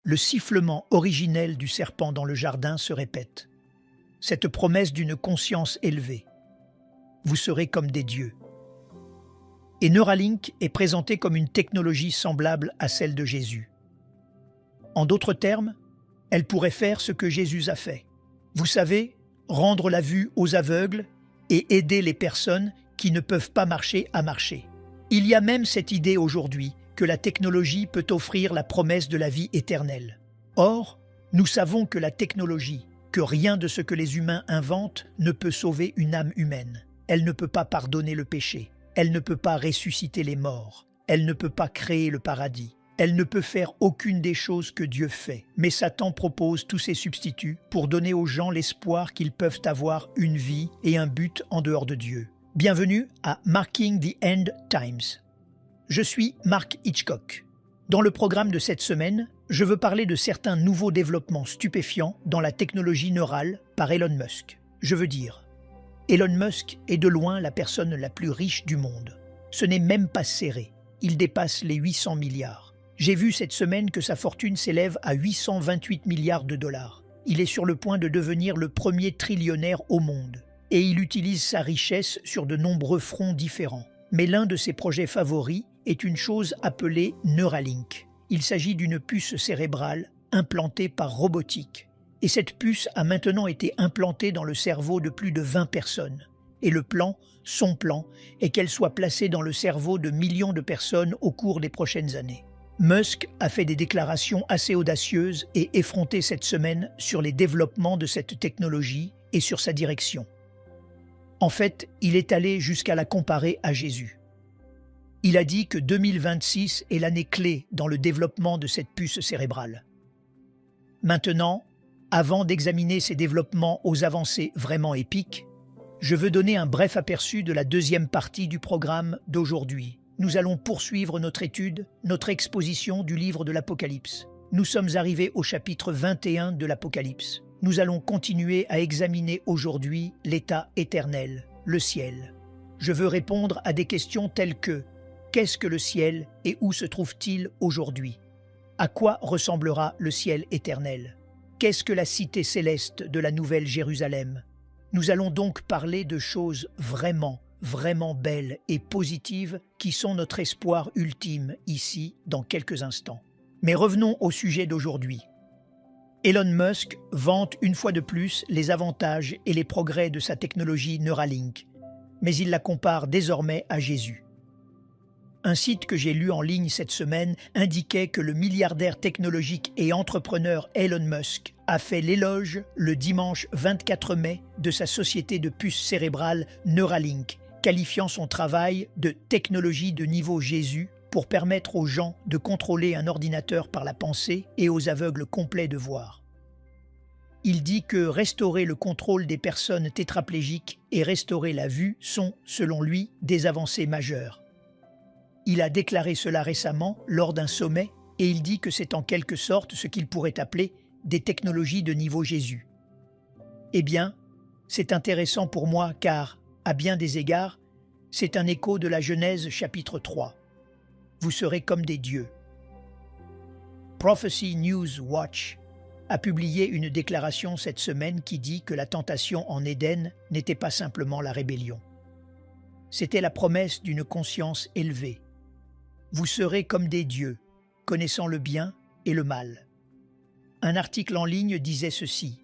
Le sifflement originel du serpent dans le jardin se répète. Cette promesse d'une conscience élevée. Vous serez comme des dieux. Et Neuralink est présenté comme une technologie semblable à celle de Jésus. En d'autres termes, elle pourrait faire ce que Jésus a fait. Vous savez, rendre la vue aux aveugles et aider les personnes qui ne peuvent pas marcher à marcher. Il y a même cette idée aujourd'hui que la technologie peut offrir la promesse de la vie éternelle. Or, nous savons que la technologie, que rien de ce que les humains inventent ne peut sauver une âme humaine. Elle ne peut pas pardonner le péché. Elle ne peut pas ressusciter les morts. Elle ne peut pas créer le paradis. Elle ne peut faire aucune des choses que Dieu fait. Mais Satan propose tous ces substituts pour donner aux gens l'espoir qu'ils peuvent avoir une vie et un but en dehors de Dieu. Bienvenue à Marking the End Times. Je suis Mark Hitchcock. Dans le programme de cette semaine, je veux parler de certains nouveaux développements stupéfiants dans la technologie neurale par Elon Musk. Je veux dire, Elon Musk est de loin la personne la plus riche du monde. Ce n'est même pas serré. Il dépasse les 800 milliards. J'ai vu cette semaine que sa fortune s'élève à 828 milliards de dollars. Il est sur le point de devenir le premier trillionnaire au monde. Et il utilise sa richesse sur de nombreux fronts différents. Mais l'un de ses projets favoris est une chose appelée Neuralink. Il s'agit d'une puce cérébrale implantée par robotique. Et cette puce a maintenant été implantée dans le cerveau de plus de 20 personnes. Et le plan, son plan, est qu'elle soit placée dans le cerveau de millions de personnes au cours des prochaines années. Musk a fait des déclarations assez audacieuses et effrontées cette semaine sur les développements de cette technologie et sur sa direction. En fait, il est allé jusqu'à la comparer à Jésus. Il a dit que 2026 est l'année clé dans le développement de cette puce cérébrale. Maintenant, avant d'examiner ces développements aux avancées vraiment épiques, je veux donner un bref aperçu de la deuxième partie du programme d'aujourd'hui. Nous allons poursuivre notre étude, notre exposition du livre de l'Apocalypse. Nous sommes arrivés au chapitre 21 de l'Apocalypse. Nous allons continuer à examiner aujourd'hui l'état éternel, le ciel. Je veux répondre à des questions telles que qu'est-ce que le ciel et où se trouve-t-il aujourd'hui? À quoi ressemblera le ciel éternel? Qu'est-ce que la cité céleste de la Nouvelle Jérusalem? Nous allons donc parler de choses vraiment belles et positives qui sont notre espoir ultime ici dans quelques instants. Mais revenons au sujet d'aujourd'hui. Elon Musk vante une fois de plus les avantages et les progrès de sa technologie Neuralink, mais il la compare désormais à Jésus. Un site que j'ai lu en ligne cette semaine indiquait que le milliardaire technologique et entrepreneur Elon Musk a fait l'éloge le dimanche 24 mai de sa société de puces cérébrales Neuralink, qualifiant son travail de technologie de niveau Jésus pour permettre aux gens de contrôler un ordinateur par la pensée et aux aveugles complets de voir. Il dit que restaurer le contrôle des personnes tétraplégiques et restaurer la vue sont, selon lui, des avancées majeures. Il a déclaré cela récemment lors d'un sommet et il dit que c'est en quelque sorte ce qu'il pourrait appeler des technologies de niveau Jésus. Eh bien, c'est intéressant pour moi car, à bien des égards, c'est un écho de la Genèse chapitre 3. Vous serez comme des dieux. Prophecy News Watch a publié une déclaration cette semaine qui dit que la tentation en Éden n'était pas simplement la rébellion. C'était la promesse d'une conscience élevée. Vous serez comme des dieux, connaissant le bien et le mal. Un article en ligne disait ceci.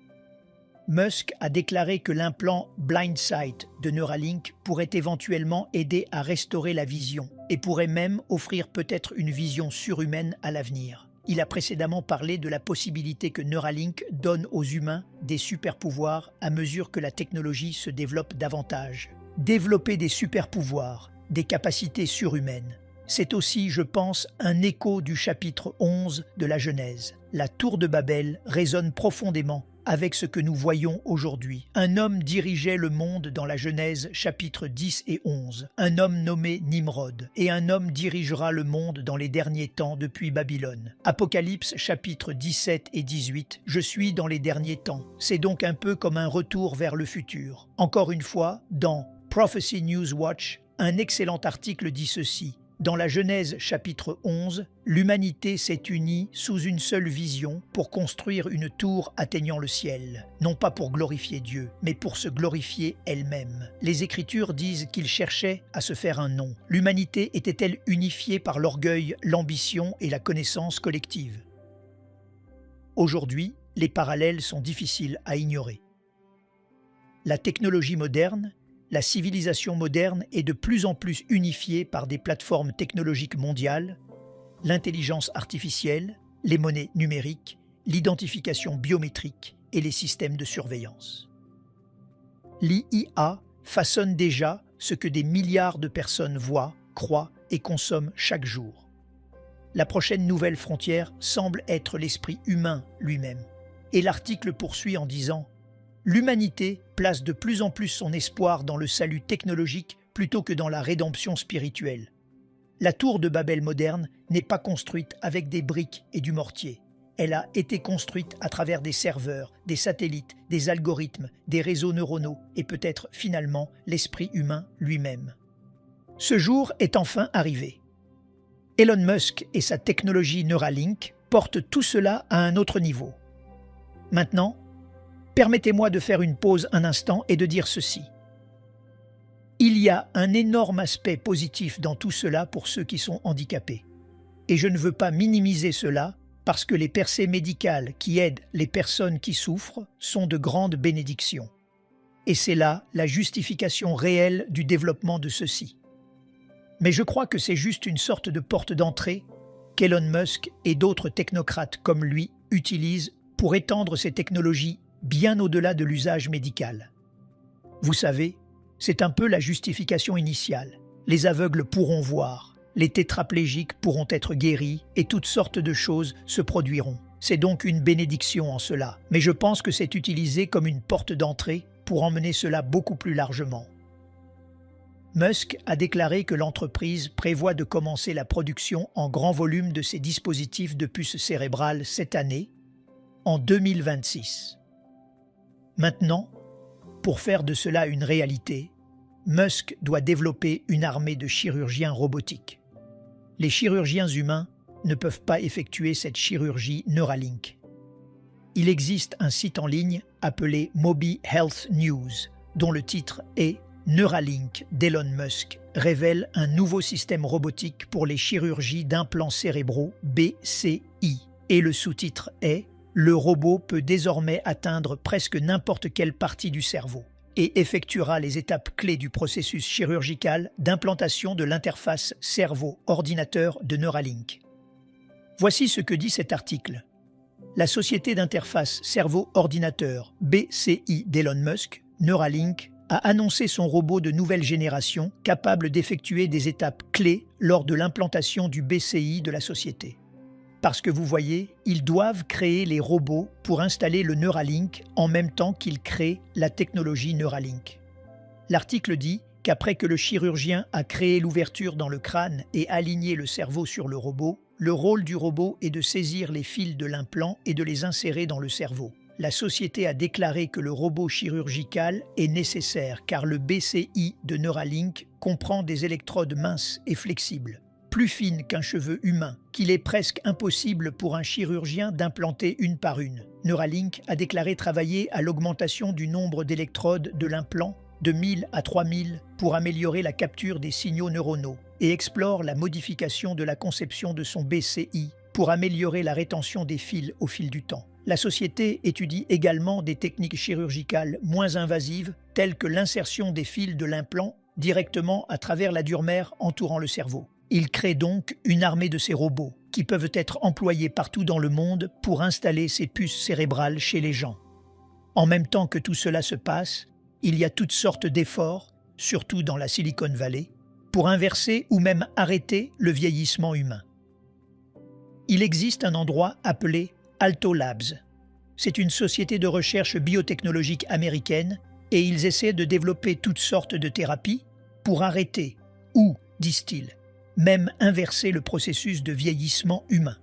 Musk a déclaré que l'implant Blind Sight de Neuralink pourrait éventuellement aider à restaurer la vision et pourrait même offrir peut-être une vision surhumaine à l'avenir. Il a précédemment parlé de la possibilité que Neuralink donne aux humains des super-pouvoirs à mesure que la technologie se développe davantage. Développer des super-pouvoirs, des capacités surhumaines. C'est aussi, je pense, un écho du chapitre 11 de la Genèse. La tour de Babel résonne profondément avec ce que nous voyons aujourd'hui. Un homme dirigeait le monde dans la Genèse chapitres 10 et 11, un homme nommé Nimrod, et un homme dirigera le monde dans les derniers temps depuis Babylone. Apocalypse chapitres 17 et 18, je suis dans les derniers temps. C'est donc un peu comme un retour vers le futur. Encore une fois, dans Prophecy News Watch, un excellent article dit ceci. Dans la Genèse chapitre 11, l'humanité s'est unie sous une seule vision pour construire une tour atteignant le ciel, non pas pour glorifier Dieu, mais pour se glorifier elle-même. Les Écritures disent qu'ils cherchaient à se faire un nom. L'humanité était-elle unifiée par l'orgueil, l'ambition et la connaissance collective? Aujourd'hui, les parallèles sont difficiles à ignorer. La technologie moderne, la civilisation moderne est de plus en plus unifiée par des plateformes technologiques mondiales, l'intelligence artificielle, les monnaies numériques, l'identification biométrique et les systèmes de surveillance. L'IA façonne déjà ce que des milliards de personnes voient, croient et consomment chaque jour. La prochaine nouvelle frontière semble être l'esprit humain lui-même. Et l'article poursuit en disant « L'humanité place de plus en plus son espoir dans le salut technologique plutôt que dans la rédemption spirituelle. La tour de Babel moderne n'est pas construite avec des briques et du mortier. Elle a été construite à travers des serveurs, des satellites, des algorithmes, des réseaux neuronaux et peut-être finalement l'esprit humain lui-même. » Ce jour est enfin arrivé. Elon Musk et sa technologie Neuralink portent tout cela à un autre niveau. Maintenant, permettez-moi de faire une pause un instant et de dire ceci. Il y a un énorme aspect positif dans tout cela pour ceux qui sont handicapés. Et je ne veux pas minimiser cela parce que les percées médicales qui aident les personnes qui souffrent sont de grandes bénédictions. Et c'est là la justification réelle du développement de ceci. Mais je crois que c'est juste une sorte de porte d'entrée qu'Elon Musk et d'autres technocrates comme lui utilisent pour étendre ces technologies bien au-delà de l'usage médical. Vous savez, c'est un peu la justification initiale. Les aveugles pourront voir, les tétraplégiques pourront être guéris et toutes sortes de choses se produiront. C'est donc une bénédiction en cela, mais je pense que c'est utilisé comme une porte d'entrée pour emmener cela beaucoup plus largement. Musk a déclaré que l'entreprise prévoit de commencer la production en grand volume de ses dispositifs de puces cérébrales cette année, en 2026. Maintenant, pour faire de cela une réalité, Musk doit développer une armée de chirurgiens robotiques. Les chirurgiens humains ne peuvent pas effectuer cette chirurgie Neuralink. Il existe un site en ligne appelé Moby Health News, dont le titre est « Neuralink d'Elon Musk révèle un nouveau système robotique pour les chirurgies d'implants cérébraux BCI ». Et le sous-titre est « Le robot peut désormais atteindre presque n'importe quelle partie du cerveau et effectuera les étapes clés du processus chirurgical d'implantation de l'interface cerveau-ordinateur de Neuralink ». Voici ce que dit cet article. La société d'interface cerveau-ordinateur BCI d'Elon Musk, Neuralink, a annoncé son robot de nouvelle génération capable d'effectuer des étapes clés lors de l'implantation du BCI de la société. Parce que vous voyez, ils doivent créer les robots pour installer le Neuralink en même temps qu'ils créent la technologie Neuralink. L'article dit qu'après que le chirurgien a créé l'ouverture dans le crâne et aligné le cerveau sur le robot, le rôle du robot est de saisir les fils de l'implant et de les insérer dans le cerveau. La société a déclaré que le robot chirurgical est nécessaire car le BCI de Neuralink comprend des électrodes minces et flexibles, plus fines qu'un cheveu humain, qu'il est presque impossible pour un chirurgien d'implanter une par une. Neuralink a déclaré travailler à l'augmentation du nombre d'électrodes de l'implant de 1000 à 3000 pour améliorer la capture des signaux neuronaux et explore la modification de la conception de son BCI pour améliorer la rétention des fils au fil du temps. La société étudie également des techniques chirurgicales moins invasives telles que l'insertion des fils de l'implant directement à travers la dure-mère entourant le cerveau. Il crée donc une armée de ces robots qui peuvent être employés partout dans le monde pour installer ces puces cérébrales chez les gens. En même temps que tout cela se passe, il y a toutes sortes d'efforts, surtout dans la Silicon Valley, pour inverser ou même arrêter le vieillissement humain. Il existe un endroit appelé Alto Labs. C'est une société de recherche biotechnologique américaine et ils essaient de développer toutes sortes de thérapies pour arrêter ou, disent-ils, même inverser le processus de vieillissement humain.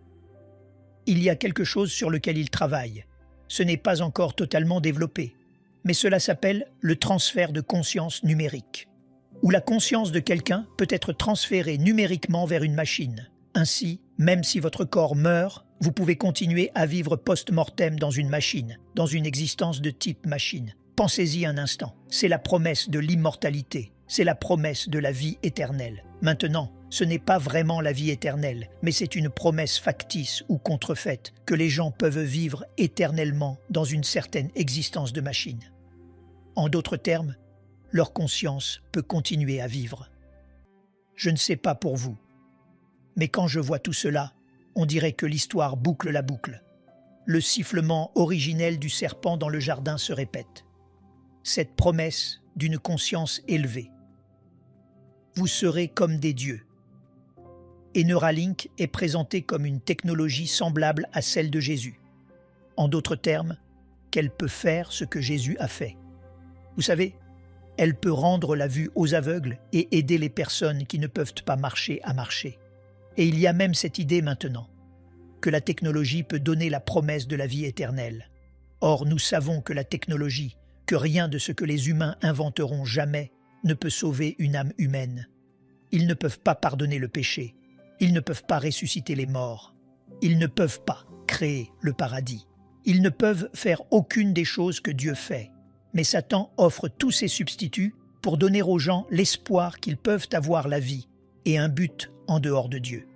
Il y a quelque chose sur lequel ils travaillent. Ce n'est pas encore totalement développé, mais cela s'appelle le transfert de conscience numérique. où la conscience de quelqu'un peut être transférée numériquement vers une machine. Ainsi, même si votre corps meurt, vous pouvez continuer à vivre post-mortem dans une machine, dans une existence de type machine. Pensez-y un instant, c'est la promesse de l'immortalité, c'est la promesse de la vie éternelle. Maintenant, ce n'est pas vraiment la vie éternelle, mais c'est une promesse factice ou contrefaite que les gens peuvent vivre éternellement dans une certaine existence de machine. En d'autres termes, leur conscience peut continuer à vivre. Je ne sais pas pour vous, mais quand je vois tout cela, on dirait que l'histoire boucle la boucle. Le sifflement originel du serpent dans le jardin se répète. Cette promesse d'une conscience élevée. Vous serez comme des dieux. Et Neuralink est présenté comme une technologie semblable à celle de Jésus. En d'autres termes, qu'elle peut faire ce que Jésus a fait. Vous savez, elle peut rendre la vue aux aveugles et aider les personnes qui ne peuvent pas marcher à marcher. Et il y a même cette idée maintenant, que la technologie peut donner la promesse de la vie éternelle. Or, nous savons que la technologie, que rien de ce que les humains inventeront jamais, ne peut sauver une âme humaine. Ils ne peuvent pas pardonner le péché. Ils ne peuvent pas ressusciter les morts. Ils ne peuvent pas créer le paradis. Ils ne peuvent faire aucune des choses que Dieu fait. Mais Satan offre tous ses substituts pour donner aux gens l'espoir qu'ils peuvent avoir la vie et un but en dehors de Dieu.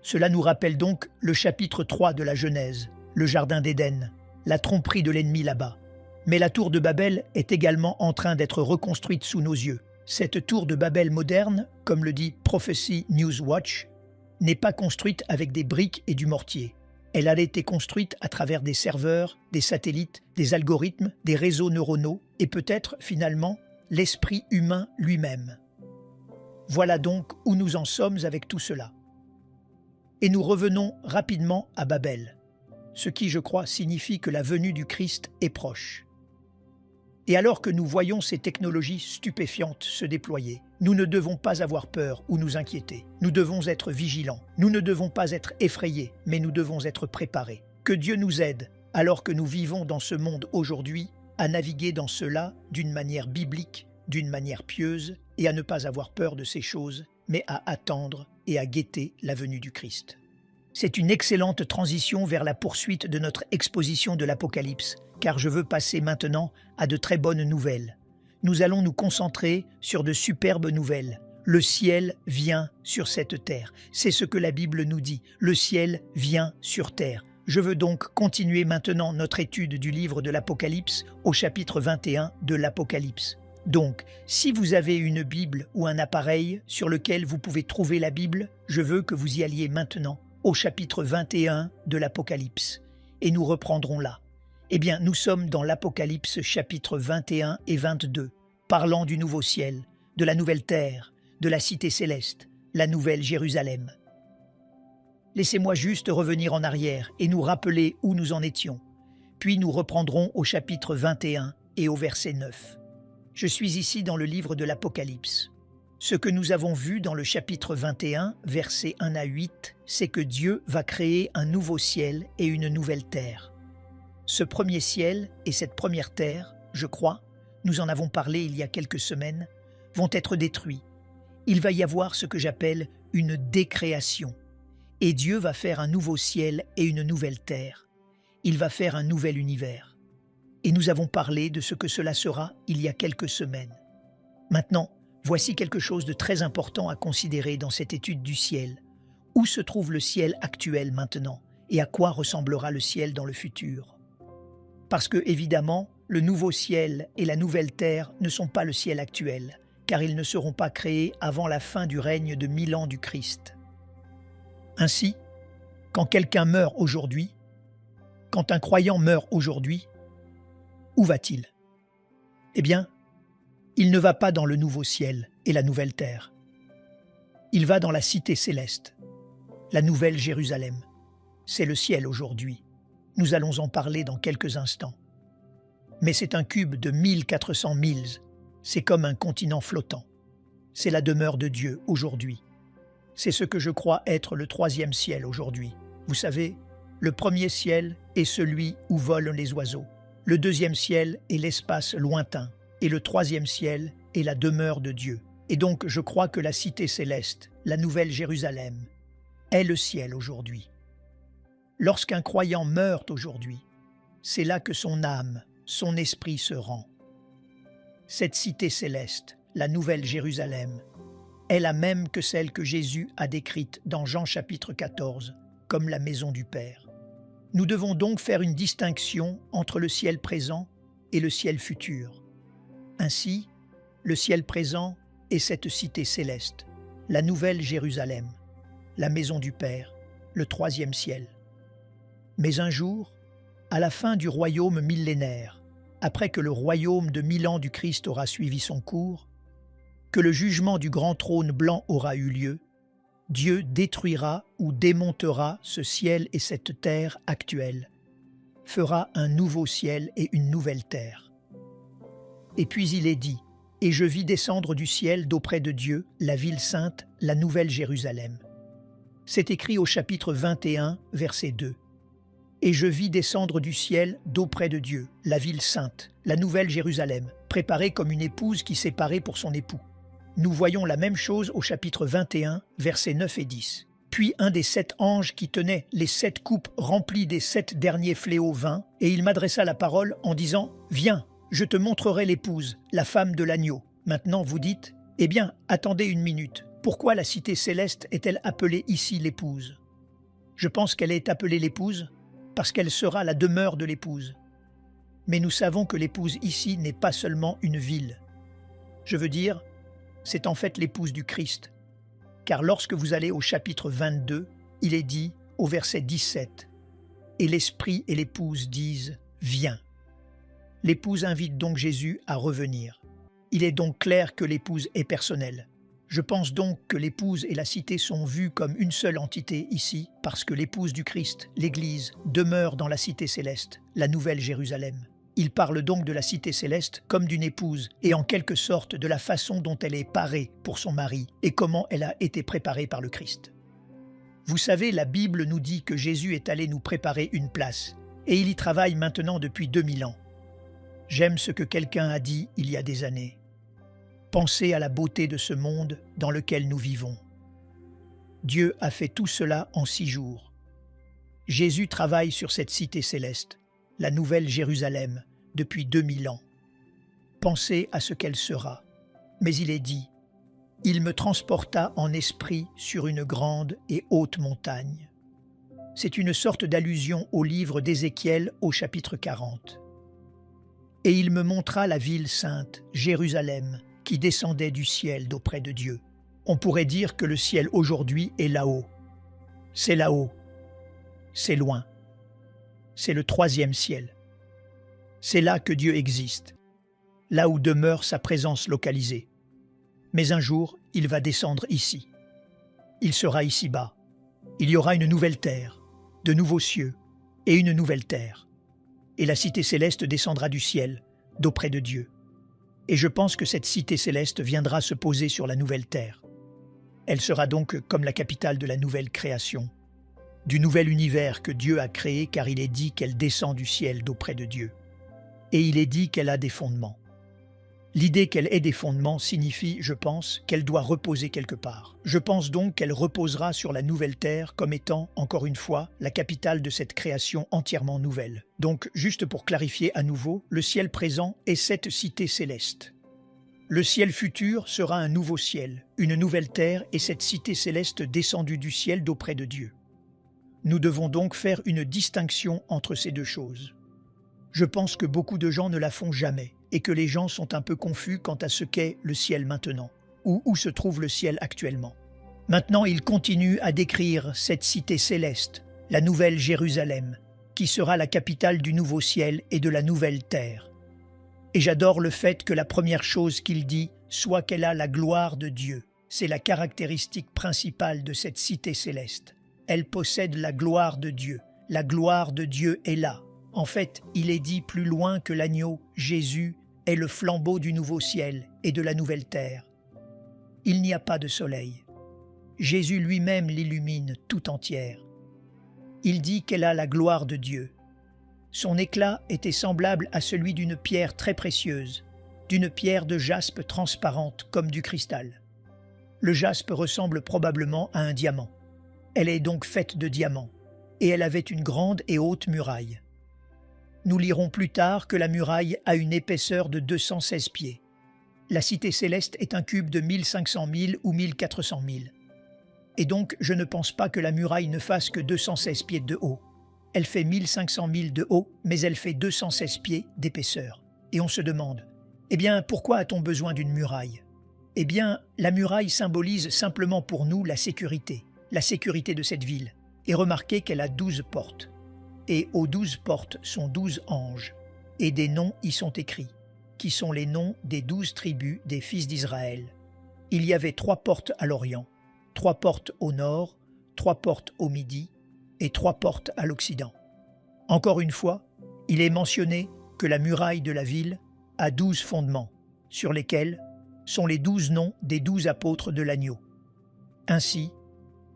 Cela nous rappelle donc le chapitre 3 de la Genèse, le jardin d'Éden, la tromperie de l'ennemi là-bas. Mais la tour de Babel est également en train d'être reconstruite sous nos yeux. Cette tour de Babel moderne, comme le dit Prophecy News Watch, n'est pas construite avec des briques et du mortier. Elle a été construite à travers des serveurs, des satellites, des algorithmes, des réseaux neuronaux et peut-être, finalement, l'esprit humain lui-même. Voilà donc où nous en sommes avec tout cela. Et nous revenons rapidement à Babel, ce qui, je crois, signifie que la venue du Christ est proche. Et alors que nous voyons ces technologies stupéfiantes se déployer, nous ne devons pas avoir peur ou nous inquiéter. Nous devons être vigilants. Nous ne devons pas être effrayés, mais nous devons être préparés. Que Dieu nous aide, alors que nous vivons dans ce monde aujourd'hui, à naviguer dans cela d'une manière biblique, d'une manière pieuse, et à ne pas avoir peur de ces choses, mais à attendre et à guetter la venue du Christ. C'est une excellente transition vers la poursuite de notre exposition de l'Apocalypse, car je veux passer maintenant à de très bonnes nouvelles. Nous allons nous concentrer sur de superbes nouvelles. Le ciel vient sur cette terre. C'est ce que la Bible nous dit. Le ciel vient sur terre. Je veux donc continuer maintenant notre étude du livre de l'Apocalypse au chapitre 21 de l'Apocalypse. Donc, si vous avez une Bible ou un appareil sur lequel vous pouvez trouver la Bible, je veux que vous y alliez maintenant au chapitre 21 de l'Apocalypse. Et nous reprendrons là. Eh bien, nous sommes dans l'Apocalypse chapitre 21 et 22, parlant du nouveau ciel, de la nouvelle terre, de la cité céleste, la nouvelle Jérusalem. Laissez-moi juste revenir en arrière et nous rappeler où nous en étions. Puis nous reprendrons au chapitre 21 et au verset 9. Je suis ici dans le livre de l'Apocalypse. Ce que nous avons vu dans le chapitre 21, versets 1 à 8, c'est que Dieu va créer un nouveau ciel et une nouvelle terre. Ce premier ciel et cette première terre, je crois, nous en avons parlé il y a quelques semaines, vont être détruits. Il va y avoir ce que j'appelle une décréation. Et Dieu va faire un nouveau ciel et une nouvelle terre. Il va faire un nouvel univers. Et nous avons parlé de ce que cela sera il y a quelques semaines. Maintenant, voici quelque chose de très important à considérer dans cette étude du ciel. Où se trouve le ciel actuel maintenant et à quoi ressemblera le ciel dans le futur? Parce que, évidemment, le nouveau ciel et la nouvelle terre ne sont pas le ciel actuel, car ils ne seront pas créés avant la fin du règne de 1000 ans du Christ. Ainsi, quand quelqu'un meurt aujourd'hui, quand un croyant meurt aujourd'hui, où va-t-il? Eh bien, il ne va pas dans le nouveau ciel et la nouvelle terre. Il va dans la cité céleste, la nouvelle Jérusalem. C'est le ciel aujourd'hui. Nous allons en parler dans quelques instants. Mais c'est un cube de 1400 milles. C'est comme un continent flottant. C'est la demeure de Dieu aujourd'hui. C'est ce que je crois être le troisième ciel aujourd'hui. Vous savez, le premier ciel est celui où volent les oiseaux. Le deuxième ciel est l'espace lointain. Et le troisième ciel est la demeure de Dieu. Et donc je crois que la cité céleste, la nouvelle Jérusalem, est le ciel aujourd'hui. Lorsqu'un croyant meurt aujourd'hui, c'est là que son âme, son esprit se rend. Cette cité céleste, la nouvelle Jérusalem, est la même que celle que Jésus a décrite dans Jean chapitre 14, comme la maison du Père. Nous devons donc faire une distinction entre le ciel présent et le ciel futur. Ainsi, le ciel présent est cette cité céleste, la nouvelle Jérusalem, la maison du Père, le troisième ciel. Mais un jour, à la fin du royaume millénaire, après que le royaume de 1000 ans du Christ aura suivi son cours, que le jugement du grand trône blanc aura eu lieu, Dieu détruira ou démontera ce ciel et cette terre actuelle, fera un nouveau ciel et une nouvelle terre. Et puis il est dit, « Et je vis descendre du ciel d'auprès de Dieu la ville sainte, la nouvelle Jérusalem. » C'est écrit au chapitre 21, verset 2. « Et je vis descendre du ciel d'auprès de Dieu la ville sainte, la nouvelle Jérusalem, préparée comme une épouse qui s'est parée pour son époux. » Nous voyons la même chose au chapitre 21, versets 9 et 10. Puis un des 7 anges qui tenait les 7 coupes remplies des 7 derniers fléaux vint, et il m'adressa la parole en disant « Viens, je te montrerai l'épouse, la femme de l'agneau. » Maintenant vous dites « Eh bien, attendez une minute, pourquoi la cité céleste est-elle appelée ici l'épouse ?» Je pense qu'elle est appelée l'épouse parce qu'elle sera la demeure de l'épouse. Mais nous savons que l'épouse ici n'est pas seulement une ville. Je veux dire, c'est en fait l'épouse du Christ. Car lorsque vous allez au chapitre 22, il est dit au verset 17 « Et l'Esprit et l'épouse disent « Viens ». L'épouse invite donc Jésus à revenir. Il est donc clair que l'épouse est personnelle. Je pense donc que l'épouse et la cité sont vues comme une seule entité ici, parce que l'épouse du Christ, l'Église, demeure dans la cité céleste, la nouvelle Jérusalem. Il parle donc de la cité céleste comme d'une épouse et en quelque sorte de la façon dont elle est parée pour son mari et comment elle a été préparée par le Christ. Vous savez, la Bible nous dit que Jésus est allé nous préparer une place et il y travaille maintenant depuis 2000 ans. J'aime ce que quelqu'un a dit il y a des années. Pensez à la beauté de ce monde dans lequel nous vivons. Dieu a fait tout cela en 6 jours. Jésus travaille sur cette cité céleste, la nouvelle Jérusalem, depuis 2000 ans. Pensez à ce qu'elle sera. Mais il est dit, « Il me transporta en esprit sur une grande et haute montagne. » C'est une sorte d'allusion au livre d'Ézéchiel au chapitre 40. « Et il me montra la ville sainte, Jérusalem, qui descendait du ciel d'auprès de Dieu. » On pourrait dire que le ciel aujourd'hui est là-haut. C'est là-haut. C'est loin. C'est le troisième ciel. C'est là que Dieu existe, là où demeure sa présence localisée. Mais un jour, il va descendre ici. Il sera ici-bas. Il y aura une nouvelle terre, de nouveaux cieux et une nouvelle terre. Et la cité céleste descendra du ciel, d'auprès de Dieu. Et je pense que cette cité céleste viendra se poser sur la nouvelle terre. Elle sera donc comme la capitale de la nouvelle création, du nouvel univers que Dieu a créé, car il est dit qu'elle descend du ciel d'auprès de Dieu. Et il est dit qu'elle a des fondements. L'idée qu'elle ait des fondements signifie, je pense, qu'elle doit reposer quelque part. Je pense donc qu'elle reposera sur la nouvelle terre comme étant, encore une fois, la capitale de cette création entièrement nouvelle. Donc, juste pour clarifier à nouveau, le ciel présent est cette cité céleste. Le ciel futur sera un nouveau ciel, une nouvelle terre et cette cité céleste descendue du ciel d'auprès de Dieu. Nous devons donc faire une distinction entre ces deux choses. Je pense que beaucoup de gens ne la font jamais et que les gens sont un peu confus quant à ce qu'est le ciel maintenant, ou où se trouve le ciel actuellement. Maintenant, il continue à décrire cette cité céleste, la nouvelle Jérusalem, qui sera la capitale du nouveau ciel et de la nouvelle terre. Et j'adore le fait que la première chose qu'il dit soit qu'elle a la gloire de Dieu. C'est la caractéristique principale de cette cité céleste. Elle possède la gloire de Dieu. La gloire de Dieu est là. En fait, il est dit plus loin que l'agneau, Jésus est le flambeau du nouveau ciel et de la nouvelle terre. Il n'y a pas de soleil. Jésus lui-même l'illumine tout entière. Il dit qu'elle a la gloire de Dieu. Son éclat était semblable à celui d'une pierre très précieuse, d'une pierre de jaspe transparente comme du cristal. Le jaspe ressemble probablement à un diamant. Elle est donc faite de diamants, et elle avait une grande et haute muraille. Nous lirons plus tard que la muraille a une épaisseur de 216 pieds. La cité céleste est un cube de 1500 000 ou 1400 000. Et donc, je ne pense pas que la muraille ne fasse que 216 pieds de haut. Elle fait 1500 000 de haut, mais elle fait 216 pieds d'épaisseur. Et on se demande, eh bien, pourquoi a-t-on besoin d'une muraille? Eh bien, la muraille symbolise simplement pour nous la sécurité de cette ville. Et remarquez qu'elle a 12 portes. Et aux 12 portes sont 12 anges, et des noms y sont écrits, qui sont les noms des 12 tribus des fils d'Israël. Il y avait 3 portes à l'Orient, 3 portes au nord, 3 portes au midi, et 3 portes à l'Occident. Encore une fois, il est mentionné que la muraille de la ville a 12 fondements, sur lesquels sont les 12 noms des 12 apôtres de l'agneau. Ainsi,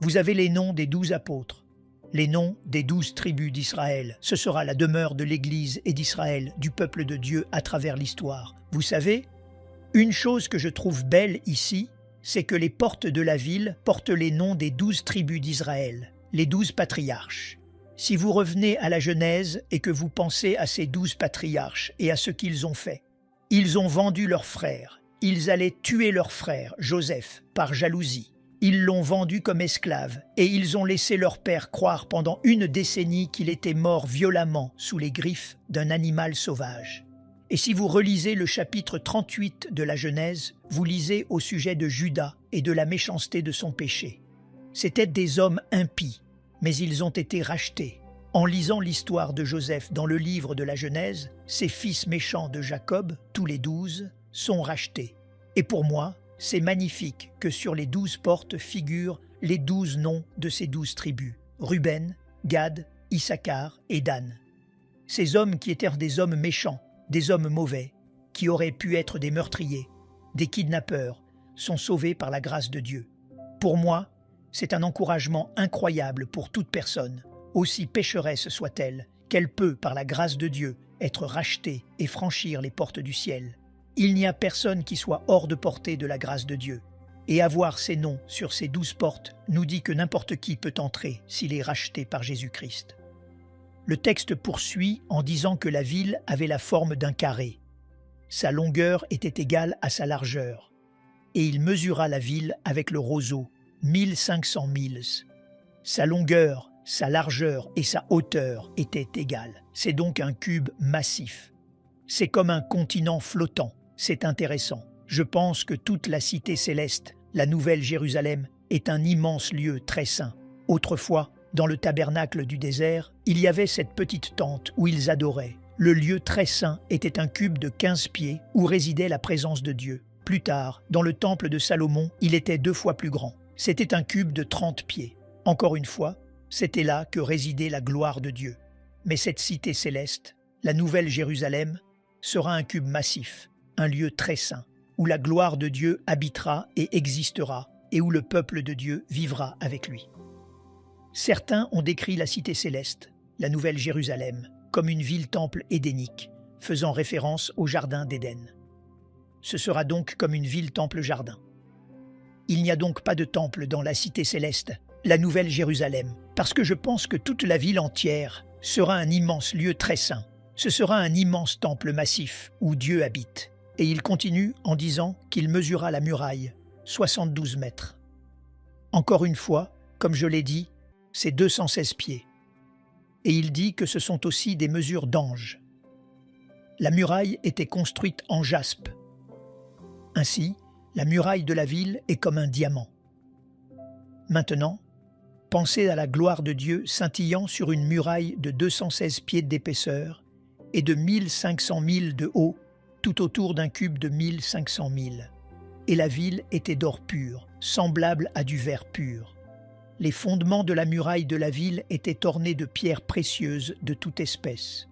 vous avez les noms des 12 apôtres, les noms des 12 tribus d'Israël. Ce sera la demeure de l'Église et d'Israël, du peuple de Dieu à travers l'histoire. Vous savez, une chose que je trouve belle ici, c'est que les portes de la ville portent les noms des 12 tribus d'Israël, les 12 patriarches. Si vous revenez à la Genèse et que vous pensez à ces 12 patriarches et à ce qu'ils ont fait, ils ont vendu leurs frères, ils allaient tuer leur frère, Joseph, par jalousie. Ils l'ont vendu comme esclave et ils ont laissé leur père croire pendant une décennie qu'il était mort violemment sous les griffes d'un animal sauvage. Et si vous relisez le chapitre 38 de la Genèse, vous lisez au sujet de Judas et de la méchanceté de son péché. C'étaient des hommes impies, mais ils ont été rachetés. En lisant l'histoire de Joseph dans le livre de la Genèse, ces fils méchants de Jacob, tous les 12, sont rachetés. Et pour moi, c'est magnifique que sur les 12 portes figurent les 12 noms de ces 12 tribus, Ruben, Gad, Issachar et Dan. Ces hommes qui étaient des hommes méchants, des hommes mauvais, qui auraient pu être des meurtriers, des kidnappeurs, sont sauvés par la grâce de Dieu. Pour moi, c'est un encouragement incroyable pour toute personne, aussi pécheresse soit-elle, qu'elle peut, par la grâce de Dieu, être rachetée et franchir les portes du ciel. Il n'y a personne qui soit hors de portée de la grâce de Dieu. Et avoir ces noms sur ces 12 portes nous dit que n'importe qui peut entrer s'il est racheté par Jésus-Christ. Le texte poursuit en disant que la ville avait la forme d'un carré. Sa longueur était égale à sa largeur. Et il mesura la ville avec le roseau, 1500 milles. Sa longueur, sa largeur et sa hauteur étaient égales. C'est donc un cube massif. C'est comme un continent flottant. C'est intéressant. Je pense que toute la cité céleste, la Nouvelle Jérusalem, est un immense lieu très saint. Autrefois, dans le tabernacle du désert, il y avait cette petite tente où ils adoraient. Le lieu très saint était un cube de 15 pieds où résidait la présence de Dieu. Plus tard, dans le temple de Salomon, il était 2 fois plus grand. C'était un cube de 30 pieds. Encore une fois, c'était là que résidait la gloire de Dieu. Mais cette cité céleste, la Nouvelle Jérusalem, sera un cube massif, un lieu très saint, où la gloire de Dieu habitera et existera, et où le peuple de Dieu vivra avec lui. Certains ont décrit la cité céleste, la Nouvelle Jérusalem, comme une ville-temple édénique, faisant référence au jardin d'Éden. Ce sera donc comme une ville-temple-jardin. Il n'y a donc pas de temple dans la cité céleste, la Nouvelle Jérusalem, parce que je pense que toute la ville entière sera un immense lieu très saint. Ce sera un immense temple massif où Dieu habite. Et il continue en disant qu'il mesura la muraille, 72 mètres. Encore une fois, comme je l'ai dit, c'est 216 pieds. Et il dit que ce sont aussi des mesures d'anges. La muraille était construite en jaspe. Ainsi, la muraille de la ville est comme un diamant. Maintenant, pensez à la gloire de Dieu scintillant sur une muraille de 216 pieds d'épaisseur et de 1500 milles de haut, tout autour d'un cube de 1500 milles. Et la ville était d'or pur, semblable à du verre pur. Les fondements de la muraille de la ville étaient ornés de pierres précieuses de toute espèce.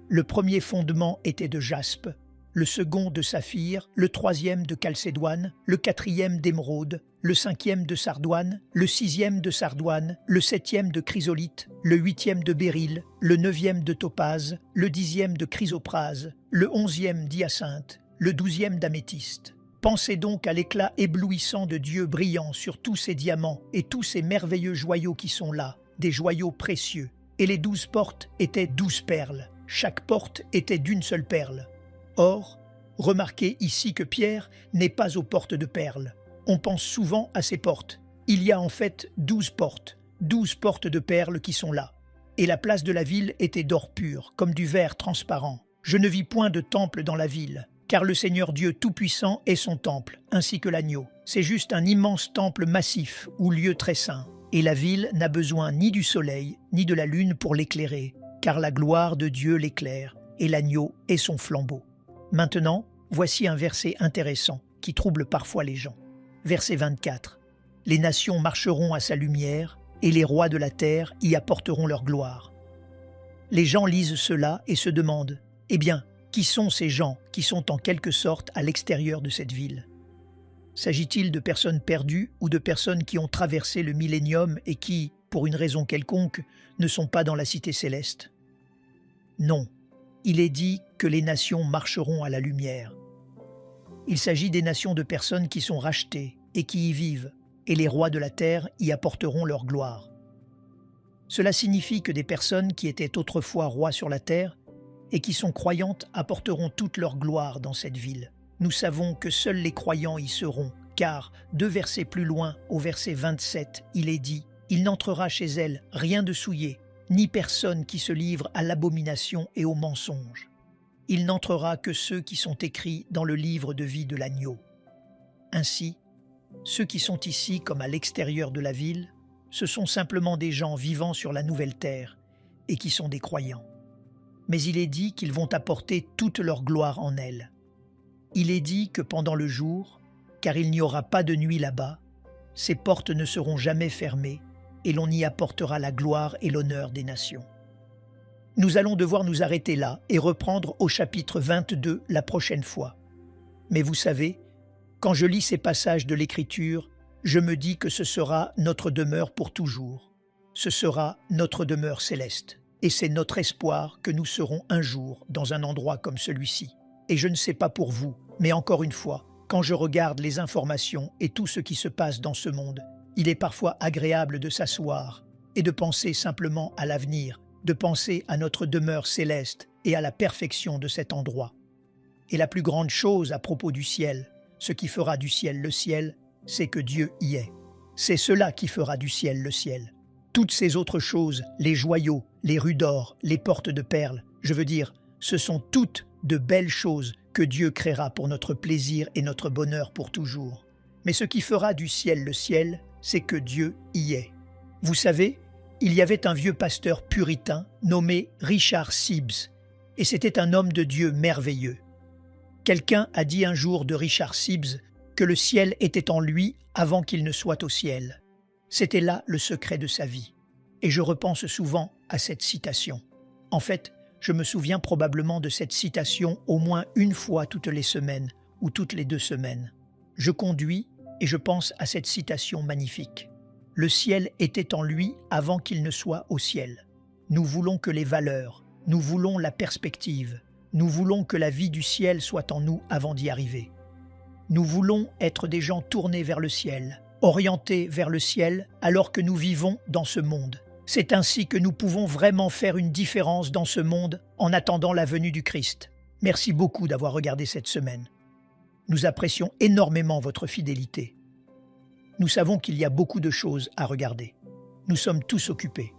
Le premier fondement était de jaspe, le second de saphir, le troisième de chalcédoine, le quatrième d'émeraude, le cinquième de sardoine, le sixième de sardoine, le septième de chrysolite, le huitième de béryl, le neuvième de topaze, le dixième de chrysoprase, le onzième d'hyacinthe, le douzième d'améthyste. Pensez donc à l'éclat éblouissant de Dieu brillant sur tous ces diamants et tous ces merveilleux joyaux qui sont là, des joyaux précieux. Et les 12 portes étaient 12 perles. Chaque porte était d'une seule perle. Or, remarquez ici que Pierre n'est pas aux portes de perles. On pense souvent à ces portes. Il y a en fait 12 portes de perles qui sont là. Et la place de la ville était d'or pur, comme du verre transparent. Je ne vis point de temple dans la ville, car le Seigneur Dieu Tout-Puissant est son temple, ainsi que l'agneau. C'est juste un immense temple massif, ou lieu très saint. Et la ville n'a besoin ni du soleil, ni de la lune pour l'éclairer, car la gloire de Dieu l'éclaire, et l'agneau est son flambeau. Maintenant, voici un verset intéressant, qui trouble parfois les gens. Verset 24. « Les nations marcheront à sa lumière, et les rois de la terre y apporteront leur gloire. » Les gens lisent cela et se demandent, eh bien, qui sont ces gens qui sont en quelque sorte à l'extérieur de cette ville? S'agit-il de personnes perdues ou de personnes qui ont traversé le millénium et qui, pour une raison quelconque, ne sont pas dans la cité céleste? Non, il est dit que les nations marcheront à la lumière. Il s'agit des nations de personnes qui sont rachetées et qui y vivent, et les rois de la terre y apporteront leur gloire. Cela signifie que des personnes qui étaient autrefois rois sur la terre et qui sont croyantes apporteront toute leur gloire dans cette ville. Nous savons que seuls les croyants y seront, car 2 versets plus loin, au verset 27, il est dit « Il n'entrera chez elle rien de souillé, ni personne qui se livre à l'abomination et au mensonge. Il n'entrera que ceux qui sont écrits dans le livre de vie de l'agneau. » Ainsi, ceux qui sont ici comme à l'extérieur de la ville, ce sont simplement des gens vivant sur la nouvelle terre et qui sont des croyants. Mais il est dit qu'ils vont apporter toute leur gloire en elle. Il est dit que pendant le jour, car il n'y aura pas de nuit là-bas, ces portes ne seront jamais fermées et l'on y apportera la gloire et l'honneur des nations. Nous allons devoir nous arrêter là et reprendre au chapitre 22 la prochaine fois. Mais vous savez, quand je lis ces passages de l'Écriture, je me dis que ce sera notre demeure pour toujours. Ce sera notre demeure céleste. Et c'est notre espoir que nous serons un jour dans un endroit comme celui-ci. Et je ne sais pas pour vous, mais encore une fois, quand je regarde les informations et tout ce qui se passe dans ce monde, il est parfois agréable de s'asseoir et de penser simplement à l'avenir, de penser à notre demeure céleste et à la perfection de cet endroit. Et la plus grande chose à propos du ciel, ce qui fera du ciel le ciel, c'est que Dieu y est. C'est cela qui fera du ciel le ciel. Toutes ces autres choses, les joyaux, les rues d'or, les portes de perles, je veux dire, ce sont toutes de belles choses que Dieu créera pour notre plaisir et notre bonheur pour toujours. Mais ce qui fera du ciel le ciel, c'est que Dieu y est. Vous savez, il y avait un vieux pasteur puritain nommé Richard Sibbes, et c'était un homme de Dieu merveilleux. Quelqu'un a dit un jour de Richard Sibbes que le ciel était en lui avant qu'il ne soit au ciel. C'était là le secret de sa vie. Et je repense souvent à cette citation. En fait, je me souviens probablement de cette citation au moins une fois toutes les semaines ou toutes les 2 semaines. Je conduis et je pense à cette citation magnifique. Le ciel était en lui avant qu'il ne soit au ciel. Nous voulons que les valeurs, nous voulons la perspective, nous voulons que la vie du ciel soit en nous avant d'y arriver. Nous voulons être des gens tournés vers le ciel, orientés vers le ciel alors que nous vivons dans ce monde. C'est ainsi que nous pouvons vraiment faire une différence dans ce monde en attendant la venue du Christ. Merci beaucoup d'avoir regardé cette semaine. Nous apprécions énormément votre fidélité. Nous savons qu'il y a beaucoup de choses à regarder. Nous sommes tous occupés.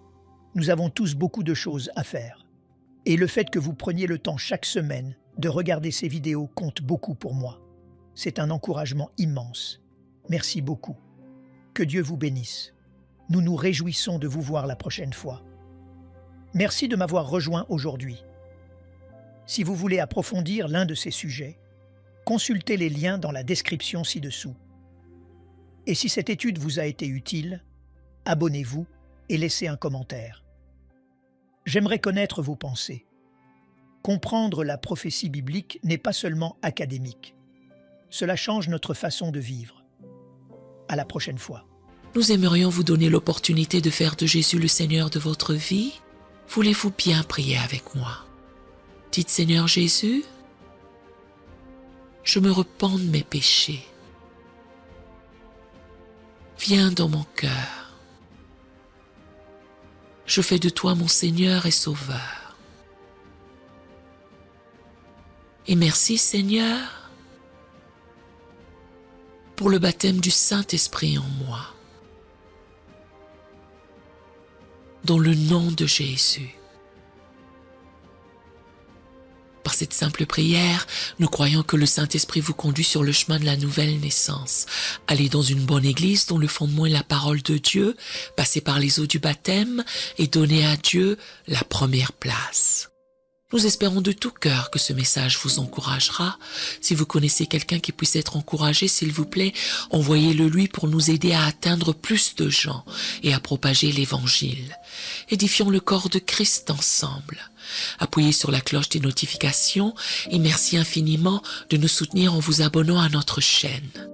Nous avons tous beaucoup de choses à faire. Et le fait que vous preniez le temps chaque semaine de regarder ces vidéos compte beaucoup pour moi. C'est un encouragement immense. Merci beaucoup. Que Dieu vous bénisse. Nous nous réjouissons de vous voir la prochaine fois. Merci de m'avoir rejoint aujourd'hui. Si vous voulez approfondir l'un de ces sujets, consultez les liens dans la description ci-dessous. Et si cette étude vous a été utile, abonnez-vous et laissez un commentaire. J'aimerais connaître vos pensées. Comprendre la prophétie biblique n'est pas seulement académique. Cela change notre façon de vivre. À la prochaine fois. Nous aimerions vous donner l'opportunité de faire de Jésus le Seigneur de votre vie. Voulez-vous bien prier avec moi? Dites Seigneur Jésus, je me repens de mes péchés. Viens dans mon cœur. Je fais de toi mon Seigneur et Sauveur. Et merci Seigneur pour le baptême du Saint-Esprit en moi. Dans le nom de Jésus. Par cette simple prière, nous croyons que le Saint-Esprit vous conduit sur le chemin de la nouvelle naissance. Allez dans une bonne église dont le fondement est la parole de Dieu, passez par les eaux du baptême et donnez à Dieu la première place. Nous espérons de tout cœur que ce message vous encouragera. Si vous connaissez quelqu'un qui puisse être encouragé, s'il vous plaît, envoyez-le lui pour nous aider à atteindre plus de gens et à propager l'Évangile. Édifions le corps de Christ ensemble. Appuyez sur la cloche des notifications et merci infiniment de nous soutenir en vous abonnant à notre chaîne.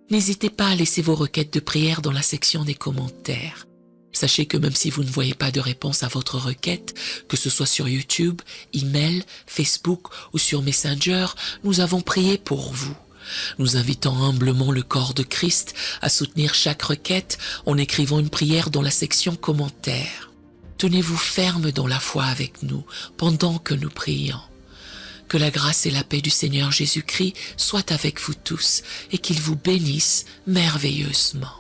N'hésitez pas à laisser vos requêtes de prière dans la section des commentaires. Sachez que même si vous ne voyez pas de réponse à votre requête, que ce soit sur YouTube, email, Facebook ou sur Messenger, nous avons prié pour vous. Nous invitons humblement le corps de Christ à soutenir chaque requête en écrivant une prière dans la section commentaires. Tenez-vous ferme dans la foi avec nous pendant que nous prions. Que la grâce et la paix du Seigneur Jésus-Christ soient avec vous tous et qu'il vous bénisse merveilleusement.